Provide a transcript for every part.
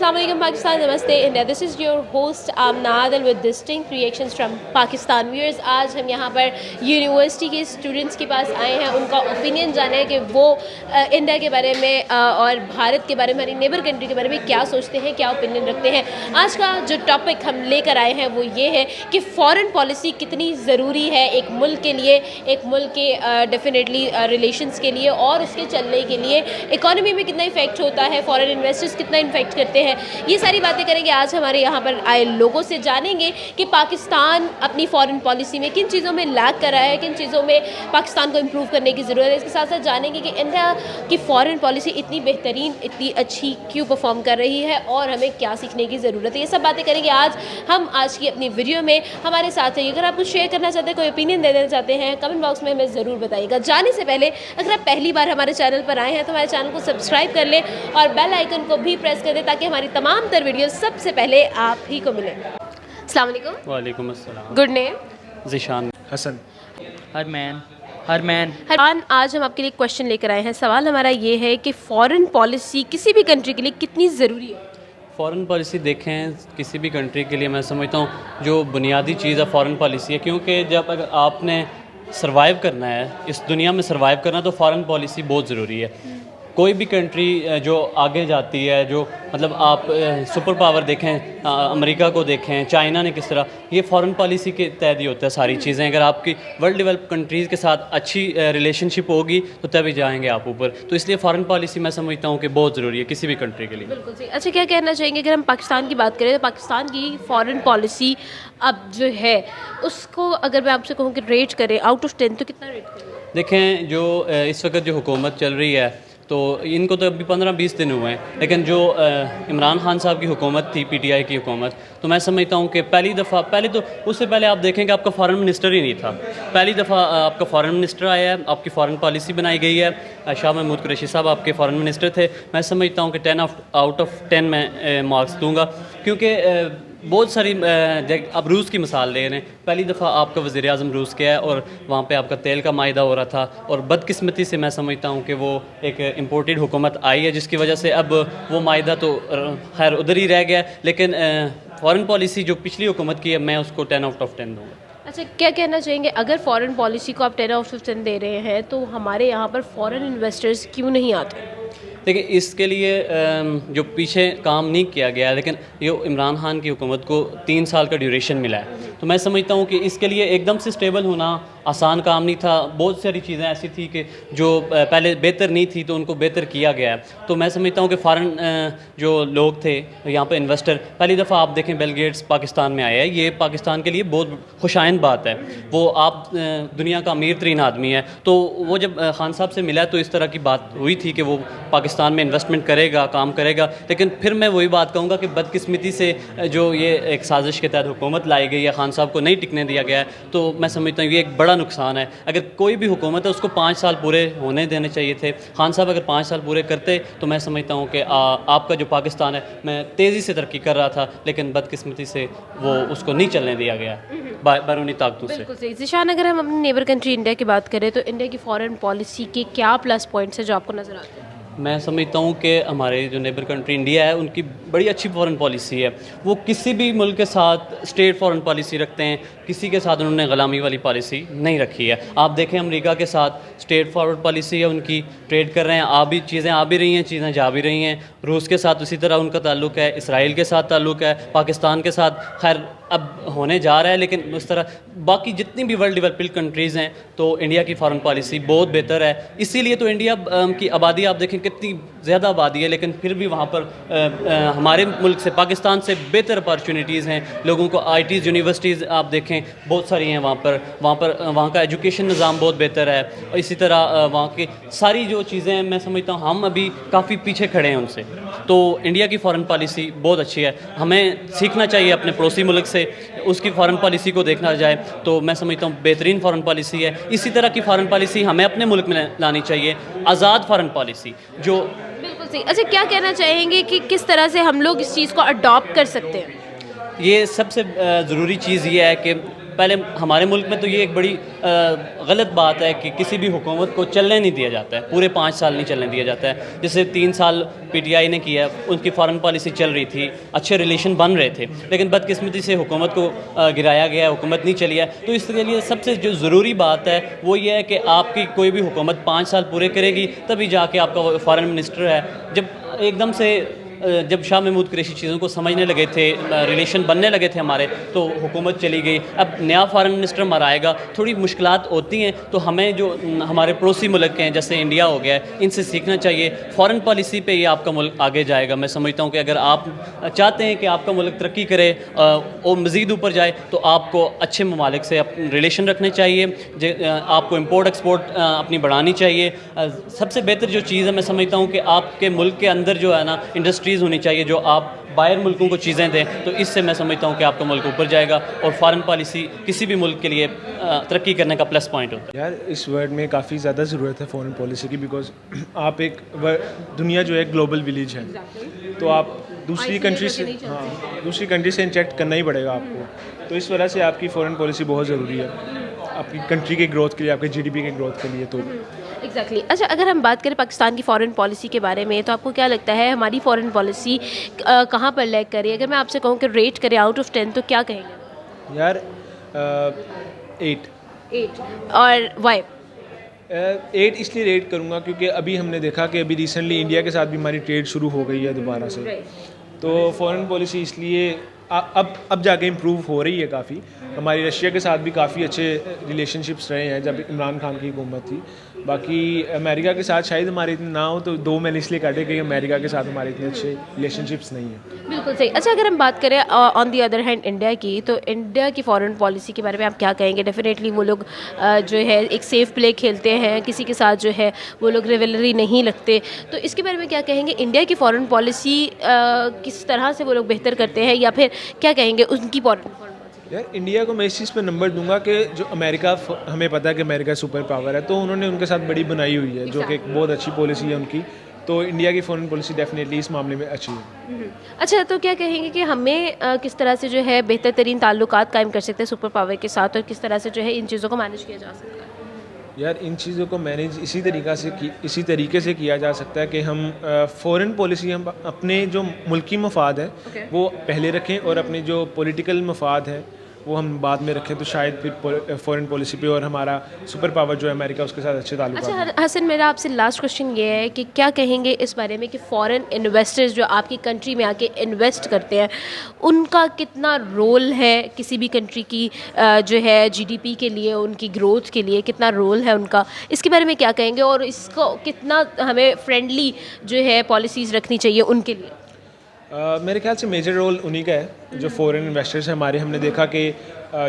Assalamu alaikum Pakistan, Namaste India. This is your host Nadal with distinct reactions from Pakistan. Viewers, आज हम यहाँ पर university के students के पास आए हैं, उनका ओपिनियन जाने कि वो इंडिया के बारे में और भारत के बारे में, हमारी नेबर कंट्री के बारे में क्या सोचते हैं, क्या ओपिनियन रखते हैं. आज का जो टॉपिक हम लेकर आए हैं वो ये है कि फॉरेन पॉलिसी कितनी ज़रूरी है एक मुल्क के लिए, एक मुल्क के डेफिनेटली रिलेशंस के लिए और उसके चलने के लिए. इकॉनमी में कितना इफेक्ट होता है, फॉरेन इन्वेस्टर्स कितना इन्फेक्ट करते हैं, ये सारी बातें करेंगे. आज हमारे यहाँ पर आए लोगों से जानेंगे कि पाकिस्तान अपनी फॉरेन पॉलिसी में किन चीज़ों में लैग कर रहा है, किन चीज़ों में पाकिस्तान को इम्प्रूव करने की ज़रूरत है. इसके साथ साथ जानेंगे कि इंडिया की फॉरेन पॉलिसी इतनी बेहतरीन, इतनी अच्छी क्यों परफॉर्म कर रही है और हमें क्या सीखने की ज़रूरत है. ये सब बातें करेंगे आज की अपनी वीडियो में. हमारे साथ है, अगर आप कुछ शेयर करना चाहते हैं, कोई ओपिनियन देना चाहते हैं, कमेंट बॉक्स में हमें ज़रूर बताइएगा. जाने से पहले अगर आप पहली बार हमारे चैनल पर आए हैं तो हमारे चैनल को सब्सक्राइब कर लें और बेल आइकन को भी प्रेस कर दें ताकि हमारी तमाम तर वीडियो सबसे पहले आप ही को मिले. अस्सलाम वालेकुम. वालेकुम अस्सलाम. Good name? ज़ीशान. हसन. हरमैन. आज हम आपके लिए क्वेश्चन लेकर आए हैं. सवाल हमारा ये है कि फॉरेन पॉलिसी किसी भी कंट्री के लिए कितनी ज़रूरी है. फ़ॉरेन पॉलिसी देखें किसी भी कंट्री के लिए, मैं समझता हूँ जो बुनियादी चीज़ है फ़ॉरेन पॉलिसी है, क्योंकि जब अगर आपने सर्वाइव करना है, इस दुनिया में सर्वाइव करना, तो फ़ॉरेन पॉलिसी बहुत ज़रूरी है. कोई भी कंट्री जो आगे जाती है, जो मतलब आप सुपर पावर देखें, अमेरिका को देखें, चाइना ने किस तरह, ये फ़ॉरेन पॉलिसी के तहत ही होता है सारी चीज़ें. अगर आपकी वर्ल्ड डेवलप कंट्रीज़ के साथ अच्छी रिलेशनशिप होगी तो तभी जाएंगे आप ऊपर. तो इसलिए फ़ॉरेन पॉलिसी मैं समझता हूँ कि बहुत ज़रूरी है किसी भी कंट्री के लिए. बिल्कुल सही. अच्छा, क्या कहना चाहेंगे अगर हम पाकिस्तान की बात करें तो पाकिस्तान की फॉरेन पॉलिसी अब जो है उसको अगर मैं आपसे कहूँ कि रेट करें आउट ऑफ 10 तो कितना रेट करें? देखें जो इस वक्त जो हुकूमत चल रही है तो इनको तो अभी 15-20 दिन हुए हैं, लेकिन जो इमरान खान साहब की हुकूमत थी, पीटीआई की हुकूमत, तो मैं समझता हूँ कि पहले तो उससे पहले आप देखें कि आपका फॉरेन मिनिस्टर ही नहीं था. पहली दफ़ा आपका फॉरेन मिनिस्टर आया है, आपकी फॉरेन पॉलिसी बनाई गई है. शाह महमूद कुरैशी साहब आपके फॉरेन मिनिस्टर थे. मैं समझता हूँ कि 10 आउट ऑफ 10 मैं मार्क्स दूँगा, क्योंकि बहुत सारी अब रूस की मिसाल ले रहे हैं. पहली दफ़ा आपका वज़ीर आज़म रूस गया है और वहाँ पे आपका तेल का माहिदा हो रहा था, और बदकिस्मती से मैं समझता हूँ कि वो एक इम्पोर्टेड हुकूमत आई है जिसकी वजह से अब वो माहिदा तो खैर उधर ही रह गया. लेकिन फ़ॉरेन पॉलिसी जो पिछली हुकूमत की है, मैं उसको 10 आउट ऑफ 10 दूँगा. अच्छा, क्या कहना चाहेंगे अगर फॉरेन पॉलिसी को आप 10 आउट ऑफ 10 दे रहे हैं तो हमारे यहाँ पर फॉरेन इन्वेस्टर्स क्यों नहीं आते? देखिए, इसके लिए जो पीछे काम नहीं किया गया है, लेकिन ये इमरान खान की हुकूमत को 3 साल का ड्यूरेशन मिला है, तो मैं समझता हूँ कि इसके लिए एकदम से स्टेबल होना आसान काम नहीं था. बहुत सारी चीज़ें ऐसी थी कि जो पहले बेहतर नहीं थी तो उनको बेहतर किया गया है. तो मैं समझता हूँ कि फ़ॉरेन जो लोग थे यहाँ पे इन्वेस्टर, पहली दफ़ा आप देखें बिल गेट्स पाकिस्तान में आया है, ये पाकिस्तान के लिए बहुत खुशाइंद बात है. वो आप दुनिया का अमीर तरीन आदमी है, तो वो जब खान साहब से मिला तो इस तरह की बात हुई थी कि वो पाकिस्तान में इन्वेस्टमेंट करेगा, काम करेगा. लेकिन फिर मैं वही बात कहूँगा कि बदकिस्मती से जो ये एक साजिश के तहत हुकूमत लाई गई है, खान साहब को नहीं टिकने दिया गया है, तो मैं समझता हूँ ये एक बड़ा नुकसान है. अगर कोई भी हुकूमत है उसको 5 साल पूरे होने देने चाहिए थे. खान साहब अगर 5 साल पूरे करते तो मैं समझता हूँ कि आपका जो पाकिस्तान है मैं तेज़ी से तरक्की कर रहा था, लेकिन बदकिस्मती से वो उसको नहीं चलने दिया गया बैरूनी ताकतों से. बिल्कुल सही. ज़ीशान, अगर हम अपनी नेबर कंट्री इंडिया की बात करें तो इंडिया की फॉरेन पॉलिसी के क्या प्लस पॉइंट्स हैं जो आपको नज़र आते हैं? मैं समझता हूँ कि हमारे जो नेबर कंट्री इंडिया है उनकी बड़ी अच्छी फॉरेन पॉलिसी है. वो किसी भी मुल्क के साथ स्ट्रेट फॉरेन पॉलिसी रखते हैं, किसी के साथ उन्होंने ग़ुलामी वाली पॉलिसी नहीं रखी है. आप देखें अमेरिका के साथ स्ट्रेट फॉरवर्ड पॉलिसी है उनकी, ट्रेड कर रहे हैं, चीज़ें आ भी रही हैं, चीज़ें जा भी रही हैं. रूस के साथ उसी तरह उनका ताल्लुक़ है, इसराइल के साथ ताल्लुक़ है, पाकिस्तान के साथ खैर अब होने जा रहा है, लेकिन उस तरह बाकी जितनी भी वर्ल्ड डेवलप्ड कंट्रीज़ हैं तो इंडिया की फॉरेन पॉलिसी बहुत बेहतर है. इसीलिए तो इंडिया की आबादी आप देखें कितनी ज़्यादा आबादी है, लेकिन फिर भी वहाँ पर हमारे मुल्क से, पाकिस्तान से बेहतर अपॉर्चुनिटीज़ हैं. लोगों को IITs यूनिवर्सिटीज़ आप देखें बहुत सारी हैं वहाँ का एजुकेशन निज़ाम बहुत बेहतर है. और इसी तरह वहाँ की सारी जो चीज़ें हैं मैं समझता हूँ हम अभी काफ़ी पीछे खड़े हैं उनसे. तो इंडिया की फॉरेन पॉलिसी बहुत अच्छी है, हमें सीखना चाहिए अपने पड़ोसी मुल्क से, उसकी फॉरेन पॉलिसी को देखना जाए तो मैं समझता हूँ बेहतरीन फॉरेन पॉलिसी है. इसी तरह की फॉरेन पॉलिसी हमें अपने मुल्क में लानी चाहिए, आज़ाद फॉरेन पॉलिसी जो. बिल्कुल सही. अच्छा, क्या कहना चाहेंगे कि किस तरह से हम लोग इस चीज़ को अडॉप्ट कर सकते हैं? ये सबसे ज़रूरी चीज़ ये है कि پہلے ہمارے ملک میں تو یہ ایک بڑی غلط بات ہے کہ کسی بھی حکومت کو چلنے نہیں دیا جاتا ہے, پورے 5 سال نہیں چلنے دیا جاتا ہے. جیسے 3 سال پی ٹی آئی نے کیا, ان کی فارن پالیسی چل رہی تھی, اچھے ریلیشن بن رہے تھے, لیکن بدقسمتی سے حکومت کو گرایا گیا, حکومت نہیں چلی ہے. تو اس کے لیے سب سے جو ضروری بات ہے وہ یہ ہے کہ آپ کی کوئی بھی حکومت 5 سال پورے کرے گی, تبھی جا کے آپ کا فارن منسٹر ہے. جب ایک دم سے جب شاہ محمود قریشی چیزوں کو سمجھنے لگے تھے, ریلیشن بننے لگے تھے ہمارے, تو حکومت چلی گئی. اب نیا فارن منسٹر ہمارا آئے گا, تھوڑی مشکلات ہوتی ہیں, تو ہمیں جو ہمارے پڑوسی ملک ہیں جیسے انڈیا ہو گیا ہے, ان سے سیکھنا چاہیے. فارن پالیسی پہ یہ آپ کا ملک آگے جائے گا. میں سمجھتا ہوں کہ اگر آپ چاہتے ہیں کہ آپ کا ملک ترقی کرے اور مزید اوپر جائے, تو آپ کو اچھے ممالک سے ریلیشن رکھنے چاہیے, آپ کو امپورٹ ایکسپورٹ اپنی بڑھانی چاہیے. سب سے بہتر جو چیز ہے میں سمجھتا ہوں کہ آپ کے ملک کے اندر جو ہے نا انڈسٹریز ہونی چاہیے جو آپ باہر ملکوں کو چیزیں دیں, تو اس سے میں سمجھتا ہوں کہ آپ کا ملک اوپر جائے گا. اور فارن پالیسی کسی بھی ملک کے لیے ترقی کرنے کا پلس پوائنٹ ہوتا ہے. یار اس ورڈ میں کافی زیادہ ضرورت ہے فارن پالیسی کی, بیکاز آپ ایک دنیا جو ہے گلوبل ولیج ہے, تو آپ دوسری کنٹری سے دوسری کنٹری سے انٹریکٹ کرنا ہی پڑے گا آپ کو. تو اس وجہ سے آپ کی فارن پالیسی بہت ضروری ہے آپ کی کنٹری کے گروتھ کے لیے, آپ کے جی ڈی پی کے گروتھ کے لیے. تو ایگزیکٹلی. اچھا, اگر ہم بات کریں پاکستان کی فارن پالیسی کے بارے میں, تو آپ کو کیا لگتا ہے ہماری فارن پالیسی کہاں پر لیگ کر رہی ہے؟ اگر میں آپ سے کہوں کہ ریٹ کریں آؤٹ آف 10 تو کیا کہیں گے؟ یار 8. اور وائی؟ 8 اس لیے ریٹ کروں گا کیونکہ ابھی ہم نے دیکھا کہ ابھی ریسنٹلی انڈیا کے ساتھ بھی ہماری ٹریڈ شروع ہو گئی ہے دوبارہ سے. تو فارن پالیسی اس لیے اب جا کے امپروو ہو رہی ہے کافی. ہماری رشیا کے ساتھ بھی کافی اچھے ریلیشن شپس رہے ہیں جب عمران خان کی حکومت تھی. باقی امریکہ کے ساتھ شاید ہمارے اتنے نہ ہو, تو 2 میں نے اس لیے کاٹے کہ امریکہ کے ساتھ ہمارے اتنے اچھے ریلیشن شپس نہیں ہیں. بالکل صحیح. اچھا, اگر ہم بات کریں آن دی ادر ہینڈ انڈیا کی, تو انڈیا کی فارن پالیسی کے بارے میں آپ کیا کہیں گے؟ ڈیفینیٹلی وہ لوگ جو ہے ایک سیف پلے کھیلتے ہیں, کسی کے ساتھ جو ہے وہ لوگ ریولری نہیں رکھتے. تو اس کے بارے میں کیا کہیں گے؟ انڈیا کی فارن پالیسی کس طرح سے وہ لوگ بہتر کرتے ہیں, یا پھر کیا کہیں گے ان کی فارن پالیسی؟ یار انڈیا کو میں اس چیز پہ نمبر دوں گا کہ جو امریکہ, ہمیں پتہ ہے کہ امریکہ سپر پاور ہے, تو انہوں نے ان کے ساتھ بڑی بنائی ہوئی ہے جو کہ ایک بہت اچھی پالیسی ہے ان کی. تو انڈیا کی فارن پالیسی ڈیفینیٹلی اس معاملے میں اچھی ہے. اچھا, تو کیا کہیں گے کہ ہمیں کس طرح سے جو ہے بہتر ترین تعلقات قائم کر سکتے ہیں سپر پاور کے ساتھ, اور کس طرح سے جو ہے ان چیزوں کو مینیج کیا جا سکتا ہے؟ یار ان چیزوں کو مینیج اسی طریقے سے کیا جا سکتا ہے کہ ہم فارن پالیسی ہم اپنے جو ملکی مفاد ہے وہ پہلے رکھیں, اور اپنے جو پولیٹیکل مفاد ہے وہ ہم بعد میں رکھیں. تو شاید پھر فارن پالیسی پہ اور ہمارا سپر پاور جو ہے امریکہ اس کے ساتھ اچھے تعلقات. اچھا حسن, میرا آپ سے لاسٹ کوشچن یہ ہے کہ کیا کہیں گے اس بارے میں کہ فارن انویسٹرز جو آپ کی کنٹری میں آ کے انویسٹ کرتے ہیں, ان کا کتنا رول ہے کسی بھی کنٹری کی جو ہے جی ڈی پی کے لیے, ان کی گروتھ کے لیے کتنا رول ہے ان کا؟ اس کے بارے میں کیا کہیں گے, اور اس کو کتنا ہمیں فرینڈلی جو ہے پالیسیز رکھنی چاہیے ان کے لیے؟ میرے خیال سے میجر رول انہی کا ہے جو فورن انویسٹرز ہیں ہمارے. ہم نے دیکھا کہ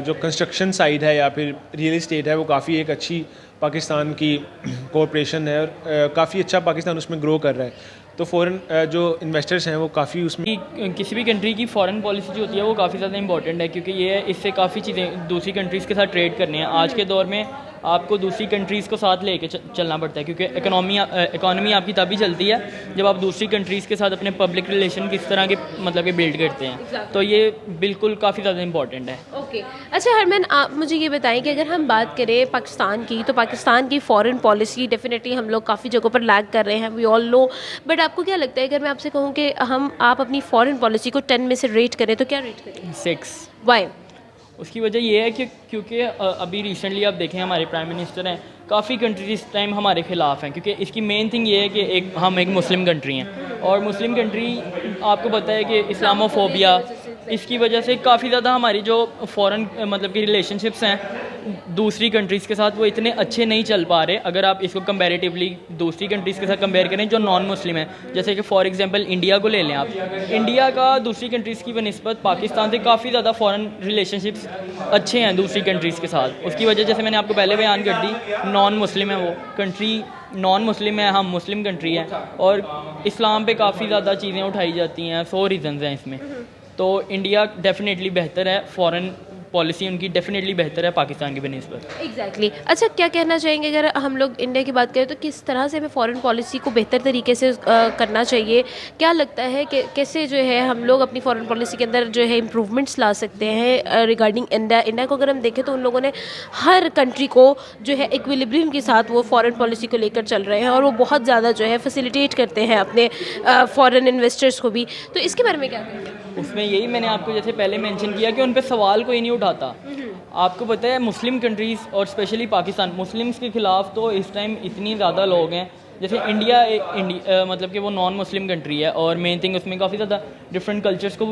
جو کنسٹرکشن سائڈ ہے یا پھر ریئل اسٹیٹ ہے وہ کافی ایک اچھی پاکستان کی کارپوریشن ہے, اور کافی اچھا پاکستان اس میں گرو کر رہا ہے. تو فورن جو انویسٹرز ہیں وہ کافی اس میں کسی بھی کنٹری کی فارن پالیسی جو ہوتی ہے وہ کافی زیادہ امپورٹنٹ ہے, کیونکہ یہ اس سے کافی چیزیں دوسری کنٹریز کے ساتھ ٹریڈ کرنے ہیں. آج کے دور میں آپ کو دوسری کنٹریز کو ساتھ لے کے چلنا پڑتا ہے, کیونکہ اکانومی آپ کی تبھی چلتی ہے جب آپ دوسری کنٹریز کے ساتھ اپنے پبلک ریلیشن کس طرح کے مطلب کہ بلڈ کرتے ہیں. تو یہ بالکل کافی زیادہ امپورٹنٹ ہے. اوکے. اچھا ہرمن, آپ مجھے یہ بتائیں کہ اگر ہم بات کریں پاکستان کی, تو پاکستان کی فارن پالیسی ڈیفینیٹلی ہم لوگ کافی جگہوں پر لیگ کر رہے ہیں, وی آل نو. بٹ آپ کو کیا لگتا ہے اگر میں آپ سے کہوں کہ آپ اپنی فارن پالیسی کو 10 میں سے ریٹ کریں تو کیا ریٹ کریں؟ 6. وائی؟ اس کی وجہ یہ ہے کہ کیونکہ ابھی ریسنٹلی آپ دیکھیں ہمارے پرائم منسٹر ہیں, کافی کنٹریز اس ٹائم ہمارے خلاف ہیں, کیونکہ اس کی مین تھنگ یہ ہے کہ ہم ایک مسلم کنٹری ہیں, اور مسلم کنٹری آپ کو پتہ ہے کہ اسلاموفوبیا, اس کی وجہ سے کافی زیادہ ہماری جو فورن مطلب کہ ریلیشن شپس ہیں دوسری کنٹریز کے ساتھ وہ اتنے اچھے نہیں چل پا رہے. اگر آپ اس کو کمپیریٹیولی دوسری کنٹریز کے ساتھ کمپیئر کریں جو نان مسلم ہیں, جیسے کہ فار ایگزامپل انڈیا کو لے لیں آپ, انڈیا کا دوسری کنٹریز کی بنسبت پاکستان سے کافی زیادہ فورن ریلیشن شپس اچھے ہیں دوسری کنٹریز کے ساتھ. اس کی وجہ جیسے میں نے آپ کو پہلے بیان کر دی, نان مسلم ہے وہ کنٹری, نان مسلم ہے, ہم مسلم کنٹری ہیں, اور اسلام پہ کافی زیادہ چیزیں اٹھائی جاتی ہیں, 100 ریزنز ہیں اس میں. تو انڈیا ڈیفینیٹلی بہتر ہے فارن पॉलिसी उनकी डेफिनेटली बेहतर है पाकिस्तान की बनस्बत। एग्जैक्टली अच्छा, क्या कहना चाहेंगे अगर हम लोग इंडिया की बात करें तो किस तरह से हमें फॉरेन पॉलिसी को बेहतर तरीके से करना चाहिए? क्या लगता है कि कैसे जो है हम लोग अपनी फॉरेन पॉलिसी के अंदर जो है इम्प्रूवमेंट्स ला सकते हैं रिगार्डिंग इंडिया को अगर हम देखें तो उन लोगों ने हर कंट्री को जो है इक्विलिब्रियम के साथ वो फॉरेन पॉलिसी को लेकर चल रहे हैं और वो बहुत ज़्यादा जो है फैसिलिटेट करते हैं अपने फॉरेन इन्वेस्टर्स को भी, तो इसके बारे में क्या कहेंगे? उसमें यही मैंने आपको जैसे पहले मेंशन किया कि उन पे सवाल कोई नहीं उठाता। आपको पता है मुस्लिम कंट्रीज़ और स्पेशली पाकिस्तान, मुस्लिम्स के ख़िलाफ़ तो इस टाइम इतनी ज़्यादा लोग हैं, जैसे इंडिया मतलब कि वो नॉन मुस्लिम कंट्री है और मेन थिंग उसमें काफ़ी ज़्यादा डिफरेंट कल्चर्स को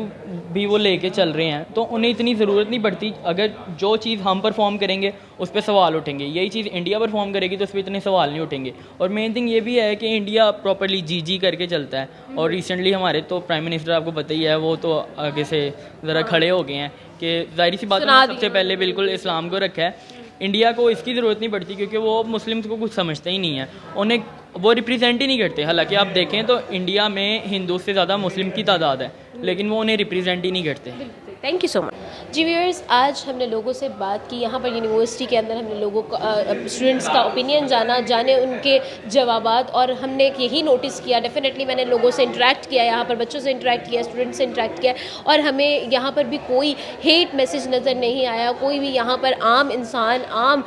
भी वो लेके चल रहे हैं, तो उन्हें इतनी ज़रूरत नहीं पड़ती। अगर जो चीज़ हम परफॉर्म करेंगे उस पर सवाल उठेंगे, यही चीज़ इंडिया परफॉर्म करेगी तो उस पर इतने सवाल नहीं उठेंगे। और मेन थिंग ये भी है कि इंडिया प्रॉपरली जी करके चलता है, और रिसेंटली हमारे तो प्राइम मिनिस्टर आपको पता ही है, वो तो आगे से ज़रा खड़े हो गए हैं कि ज़ाहिर सी बात है सबसे पहले बिल्कुल इस्लाम को रखा है। इंडिया को इसकी ज़रूरत नहीं पड़ती क्योंकि वो मुस्लिम्स को कुछ समझते ही नहीं है, उन्हें वो रिप्रेजेंट ही नहीं करते। हालांकि आप देखें तो इंडिया में हिंदू से ज़्यादा मुस्लिम की तादाद है, लेकिन वो उन्हें रिप्रेजेंट ही नहीं करते। Thank you so much. जी व्यूअर्स, आज हमने लोगों से बात की यहाँ पर यूनिवर्सिटी के अंदर, हमने लोगों का स्टूडेंट्स का ओपिनियन जाने उनके जवाबात, और हमने यही नोटिस किया, डेफिनेटली मैंने लोगों से इंटरेक्ट किया, यहाँ पर बच्चों से इंटरेक्ट किया, स्टूडेंट्स से इंटरेक्ट किया, और हमें यहाँ पर भी कोई हेट मैसेज नज़र नहीं आया। कोई भी यहाँ पर आम इंसान, आम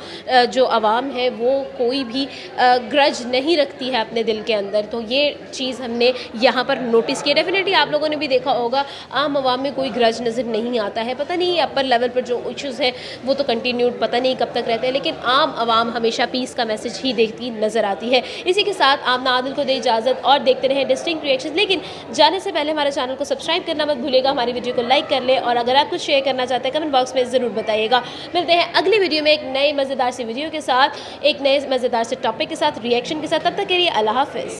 जो आवाम है वो कोई भी ग्रज नहीं रखती है अपने दिल के अंदर, तो ये चीज़ हमने यहाँ पर नोटिस की। डेफिनेटली आप लोगों ने भी देखा होगा आम आवाम में कोई ग्रज नज़र नहीं आता है। पता नहीं अपर लेवल पर जो इश्यूज़ हैं वो तो कंटिन्यूड पता नहीं कब तक रहते हैं, लेकिन आम आवाम हमेशा पीस का मैसेज ही देखती नज़र आती है। इसी के साथ आमना आदिल को दे इजाज़त, और देखते रहें डिस्टिंक्ट रिएक्शंस। लेकिन जाने से पहले हमारे चैनल को सब्सक्राइब करना मत भूलिएगा, हमारी वीडियो को लाइक कर ले, और अगर आप कुछ शेयर करना चाहते हैं कमेंट बॉक्स में ज़रूर बताइएगा। मिलते हैं अगली वीडियो में एक नई मज़ेदार सी वीडियो के साथ, एक नए मज़ेदार से टॉपिक के साथ, रिएक्शन के साथ। तब तक के लिए अल्लाह हाफ़िज़।